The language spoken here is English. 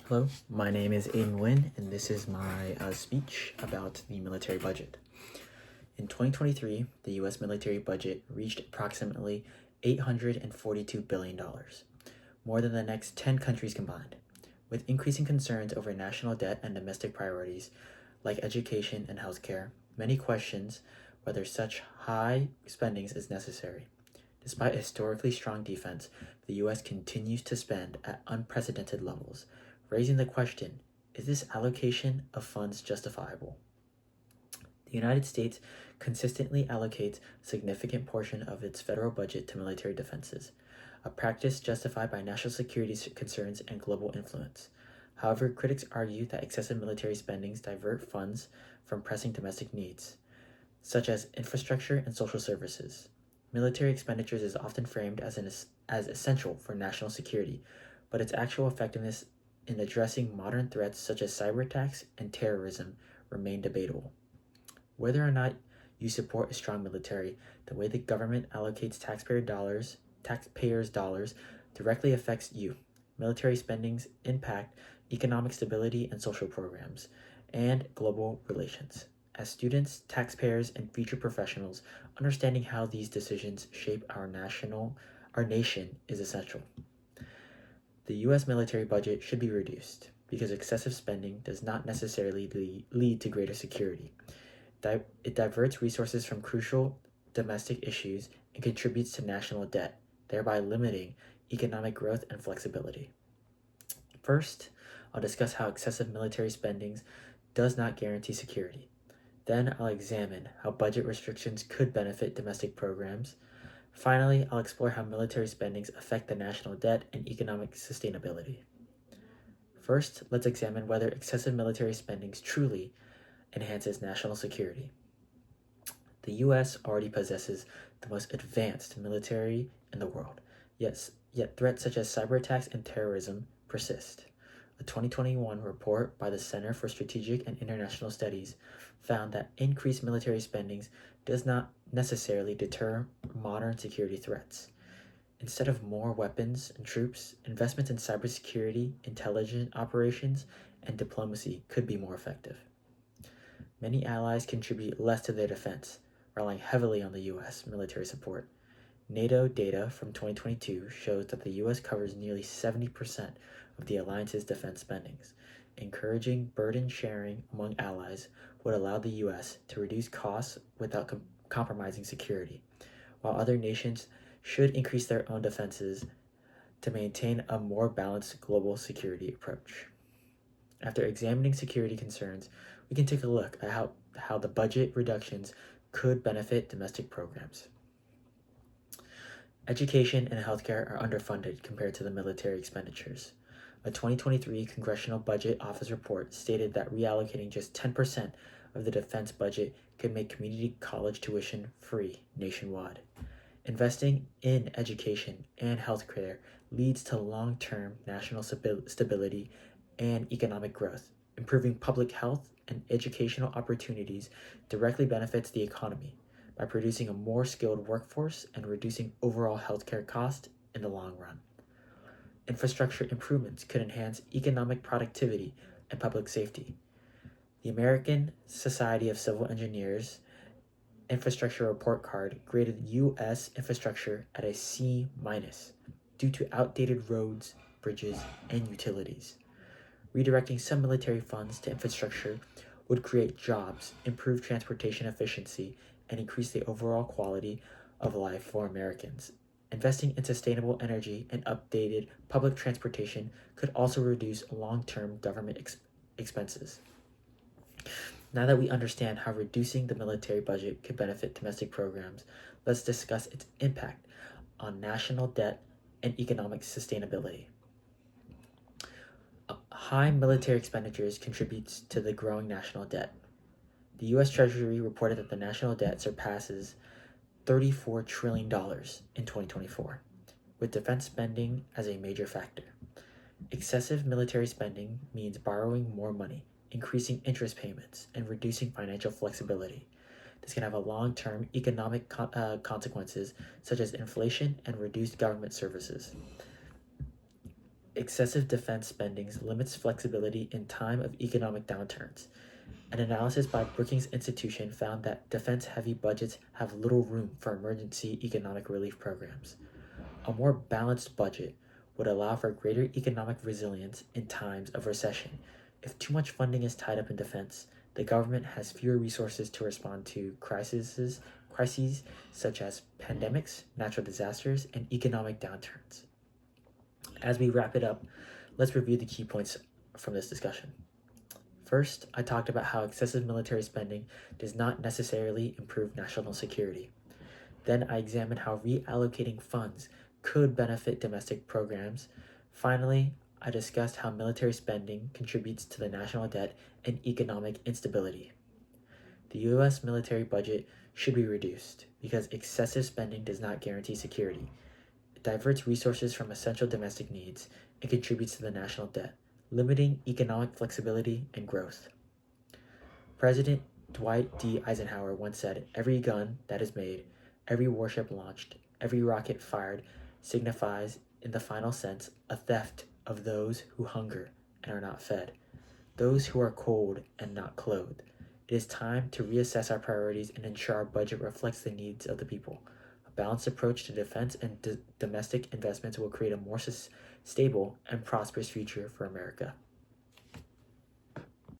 Hello, my name is Aiden Nguyen, and this is my speech about the military budget. In 2023, the U.S. military budget reached approximately $842 billion, more than the next 10 countries combined. With increasing concerns over national debt and domestic priorities like education and healthcare, many questions whether such high spending is necessary. Despite a historically strong defense, the U.S. continues to spend at unprecedented levels, raising the question, is this allocation of funds justifiable? The United States consistently allocates a significant portion of its federal budget to military defenses, a practice justified by national security concerns and global influence. However, critics argue that excessive military spending divert funds from pressing domestic needs, such as infrastructure and social services. Military expenditures is often framed as essential for national security, but its actual effectiveness in addressing modern threats such as cyber attacks and terrorism remain debatable. Whether or not you support a strong military, the way the government allocates taxpayers' dollars directly affects you. Military spendings impact economic stability and social programs, and global relations. As students, taxpayers, and future professionals, understanding how these decisions shape our nation is essential. The U.S. military budget should be reduced because excessive spending does not necessarily lead to greater security. It diverts resources from crucial domestic issues and contributes to national debt, thereby limiting economic growth and flexibility. First, I'll discuss how excessive military spending does not guarantee security. Then I'll examine how budget restrictions could benefit domestic programs. Finally, I'll explore how military spendings affect the national debt and economic sustainability. First, let's examine whether excessive military spending truly enhances national security. The U.S. already possesses the most advanced military in the world, yet threats such as cyber attacks and terrorism persist. A 2021 report by the Center for Strategic and International Studies found that increased military spending does not necessarily deter modern security threats. Instead of more weapons and troops, investments in cybersecurity, intelligence operations, and diplomacy could be more effective. Many allies contribute less to their defense, relying heavily on the U.S. military support. NATO data from 2022 shows that the U.S. covers nearly 70% of the alliance's defense spendings. Encouraging burden sharing among allies would allow the U.S. to reduce costs without compromising security, while other nations should increase their own defenses to maintain a more balanced global security approach. After examining security concerns, we can take a look at how the budget reductions could benefit domestic programs. Education and healthcare are underfunded compared to the military expenditures. A 2023 Congressional Budget Office report stated that reallocating just 10% of the defense budget could make community college tuition free nationwide. Investing in education and healthcare leads to long-term national stability and economic growth. Improving public health and educational opportunities directly benefits the economy by producing a more skilled workforce and reducing overall healthcare costs in the long run. Infrastructure improvements could enhance economic productivity and public safety. The American Society of Civil Engineers infrastructure report card graded U.S. infrastructure at a C- due to outdated roads, bridges, and utilities. Redirecting some military funds to infrastructure would create jobs, improve transportation efficiency, and increase the overall quality of life for Americans. Investing in sustainable energy and updated public transportation could also reduce long-term government expenses. Now that we understand how reducing the military budget could benefit domestic programs, let's discuss its impact on national debt and economic sustainability. High military expenditures contributes to the growing national debt. The U.S. Treasury reported that the national debt surpasses $34 trillion in 2024, with defense spending as a major factor. Excessive military spending means borrowing more money, increasing interest payments, and reducing financial flexibility. This can have a long-term economic consequences such as inflation and reduced government services. excessive defense spending limits flexibility in time of economic downturns. An analysis by Brookings Institution found that defense-heavy budgets have little room for emergency economic relief programs. A more balanced budget would allow for greater economic resilience in times of recession. If too much funding is tied up in defense, the government has fewer resources to respond to crises such as pandemics, natural disasters, and economic downturns. As we wrap it up, let's review the key points from this discussion. First, I talked about how excessive military spending does not necessarily improve national security. Then I examined how reallocating funds could benefit domestic programs. Finally, I discussed how military spending contributes to the national debt and economic instability. The U.S. military budget should be reduced because excessive spending does not guarantee security. It diverts resources from essential domestic needs and contributes to the national debt, limiting economic flexibility and growth. President Dwight D. Eisenhower once said, "Every gun that is made, every warship launched, every rocket fired signifies, in the final sense, a theft of those who hunger and are not fed, those who are cold and not clothed." It is time to reassess our priorities and ensure our budget reflects the needs of the people. A balanced approach to defense and domestic investments will create a more stable and prosperous future for America.